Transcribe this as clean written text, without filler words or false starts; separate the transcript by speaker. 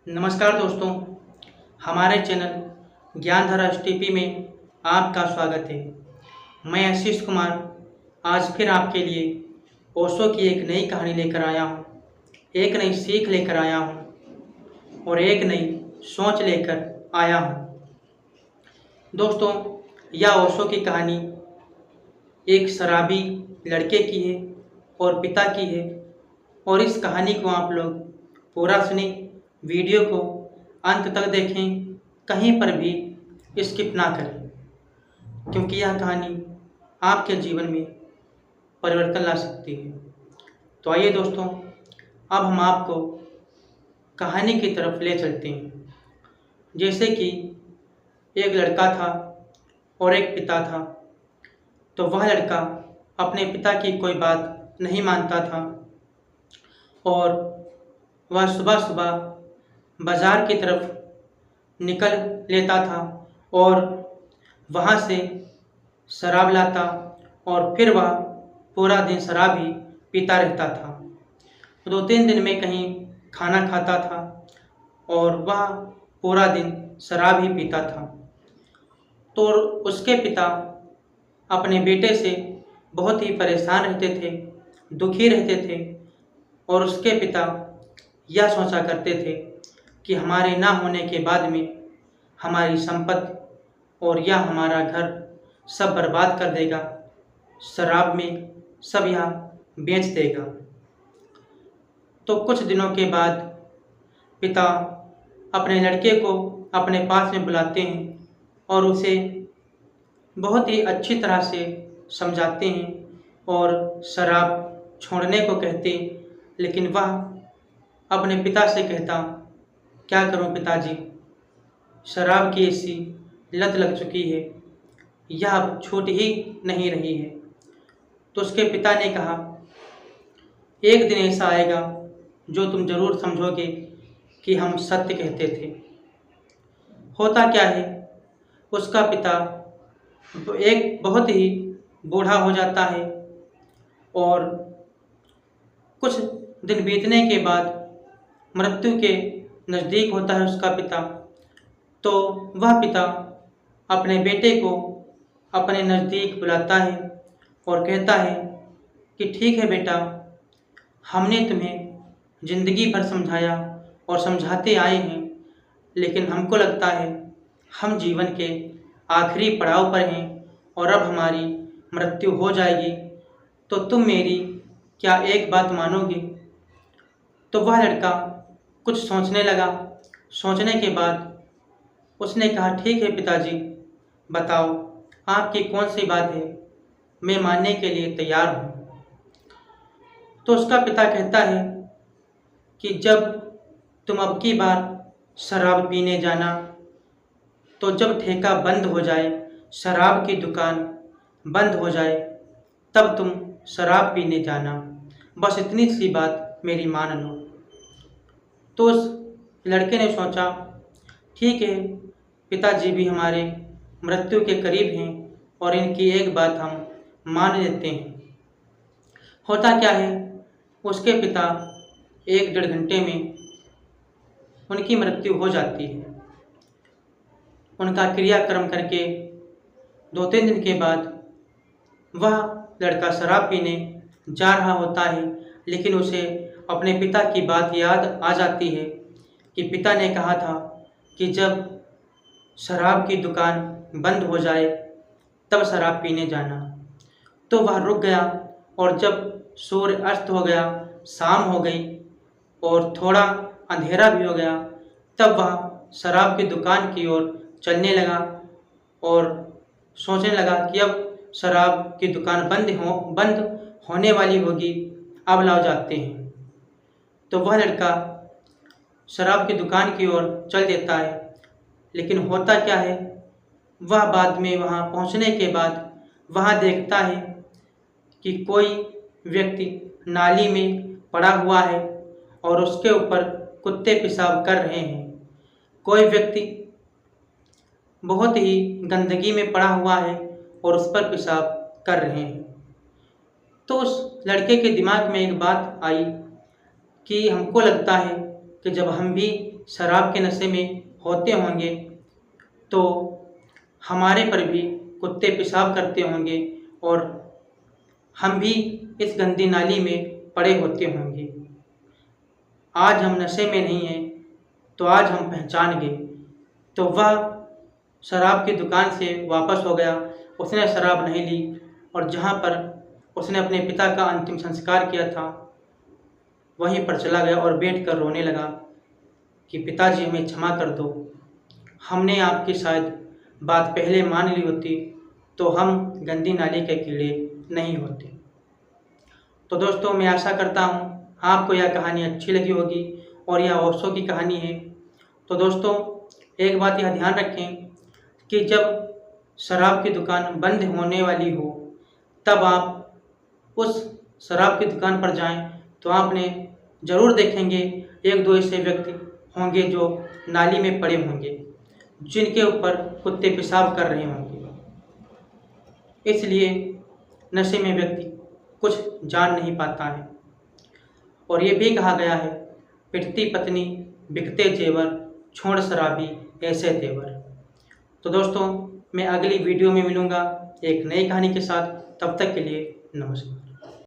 Speaker 1: नमस्कार दोस्तों, हमारे चैनल ज्ञानधारा एसटीपी में आपका स्वागत है। मैं आशीष कुमार आज फिर आपके लिए ओशो की एक नई कहानी लेकर आया हूँ, एक नई सीख लेकर आया हूँ और एक नई सोच लेकर आया हूँ। दोस्तों, यह ओशो की कहानी एक शराबी लड़के की है और पिता की है और इस कहानी को आप लोग पूरा सुने, वीडियो को अंत तक देखें, कहीं पर भी स्किप ना करें, क्योंकि यह कहानी आपके जीवन में परिवर्तन ला सकती है। तो आइए दोस्तों, अब हम आपको कहानी की तरफ ले चलते हैं। जैसे कि एक लड़का था और एक पिता था। तो वह लड़का अपने पिता की कोई बात नहीं मानता था और वह सुबह सुबह बाज़ार की तरफ निकल लेता था और वहाँ से शराब लाता और फिर वह पूरा दिन शराब ही पीता रहता था। 2-3 दिन में कहीं खाना खाता था और वह पूरा दिन शराब ही पीता था। तो उसके पिता अपने बेटे से बहुत ही परेशान रहते थे, दुखी रहते थे और उसके पिता यह सोचा करते थे कि हमारे ना होने के बाद में हमारी संपत्ति और यह हमारा घर सब बर्बाद कर देगा, शराब में सब यह बेच देगा। तो कुछ दिनों के बाद पिता अपने लड़के को अपने पास में बुलाते हैं और उसे बहुत ही अच्छी तरह से समझाते हैं और शराब छोड़ने को कहते हैं। लेकिन वह अपने पिता से कहता, क्या करूं पिताजी, शराब की ऐसी लत लग चुकी है, यह अब छूट ही नहीं रही है। तो उसके पिता ने कहा, एक दिन ऐसा आएगा जो तुम ज़रूर समझोगे कि हम सत्य कहते थे। होता क्या है, उसका पिता एक बहुत ही बूढ़ा हो जाता है और कुछ दिन बीतने के बाद मृत्यु के नज़दीक होता है उसका पिता। तो वह पिता अपने बेटे को अपने नज़दीक बुलाता है और कहता है कि ठीक है बेटा, हमने तुम्हें ज़िंदगी भर समझाया और समझाते आए हैं, लेकिन हमको लगता है हम जीवन के आखिरी पड़ाव पर हैं और अब हमारी मृत्यु हो जाएगी, तो तुम मेरी क्या एक बात मानोगे? तो वह लड़का कुछ सोचने लगा। सोचने के बाद उसने कहा, ठीक है पिताजी, बताओ आपकी कौन सी बात है, मैं मानने के लिए तैयार हूँ। तो उसका पिता कहता है कि जब तुम अब की बार शराब पीने जाना, तो जब ठेका बंद हो जाए, शराब की दुकान बंद हो जाए, तब तुम शराब पीने जाना, बस इतनी सी बात मेरी मान लो। तो उस लड़के ने सोचा, ठीक है, पिताजी भी हमारे मृत्यु के करीब हैं और इनकी एक बात हम मान लेते हैं। होता क्या है, उसके पिता 1-1.5 घंटे में उनकी मृत्यु हो जाती है। उनका क्रियाक्रम करके 2-3 दिन के बाद वह लड़का शराब पीने जा रहा होता है, लेकिन उसे अपने पिता की बात याद आ जाती है कि पिता ने कहा था कि जब शराब की दुकान बंद हो जाए तब शराब पीने जाना। तो वह रुक गया और जब सूर्य अस्त हो गया, शाम हो गई और थोड़ा अंधेरा भी हो गया, तब वह शराब की दुकान की ओर चलने लगा और सोचने लगा कि अब शराब की दुकान बंद होने वाली होगी, अब लाओ जाते हैं। तो वह लड़का शराब की दुकान की ओर चल देता है, लेकिन होता क्या है, वह बाद में वहाँ पहुँचने के बाद वहाँ देखता है कि कोई व्यक्ति नाली में पड़ा हुआ है और उसके ऊपर कुत्ते पेशाब कर रहे हैं। कोई व्यक्ति बहुत ही गंदगी में पड़ा हुआ है और उस पर पेशाब कर रहे हैं। तो उस लड़के के दिमाग में एक बात आई कि हमको लगता है कि जब हम भी शराब के नशे में होते होंगे तो हमारे पर भी कुत्ते पेशाब करते होंगे और हम भी इस गंदी नाली में पड़े होते होंगे। आज हम नशे में नहीं हैं तो आज हम पहचान गए। तो वह शराब की दुकान से वापस हो गया, उसने शराब नहीं ली और जहाँ पर उसने अपने पिता का अंतिम संस्कार किया था वहीं पर चला गया और बैठकर रोने लगा कि पिताजी हमें क्षमा कर दो, हमने आपकी शायद बात पहले मान ली होती तो हम गंदी नाली के कीड़े नहीं होते। तो दोस्तों, मैं आशा करता हूँ आपको यह कहानी अच्छी लगी होगी और यह ओशो की कहानी है। तो दोस्तों, एक बात यह ध्यान रखें कि जब शराब की दुकान बंद होने वाली हो तब आप उस शराब की दुकान पर जाएं तो आपने ज़रूर देखेंगे एक दो ऐसे व्यक्ति होंगे जो नाली में पड़े होंगे, जिनके ऊपर कुत्ते पेशाब कर रहे होंगे। इसलिए नशे में व्यक्ति कुछ जान नहीं पाता है। और ये भी कहा गया है, पिटती पत्नी बिकते जेवर, छोड़ शराबी ऐसे तेवर। तो दोस्तों, मैं अगली वीडियो में मिलूँगा एक नई कहानी के साथ। तब तक के लिए नमस्कार।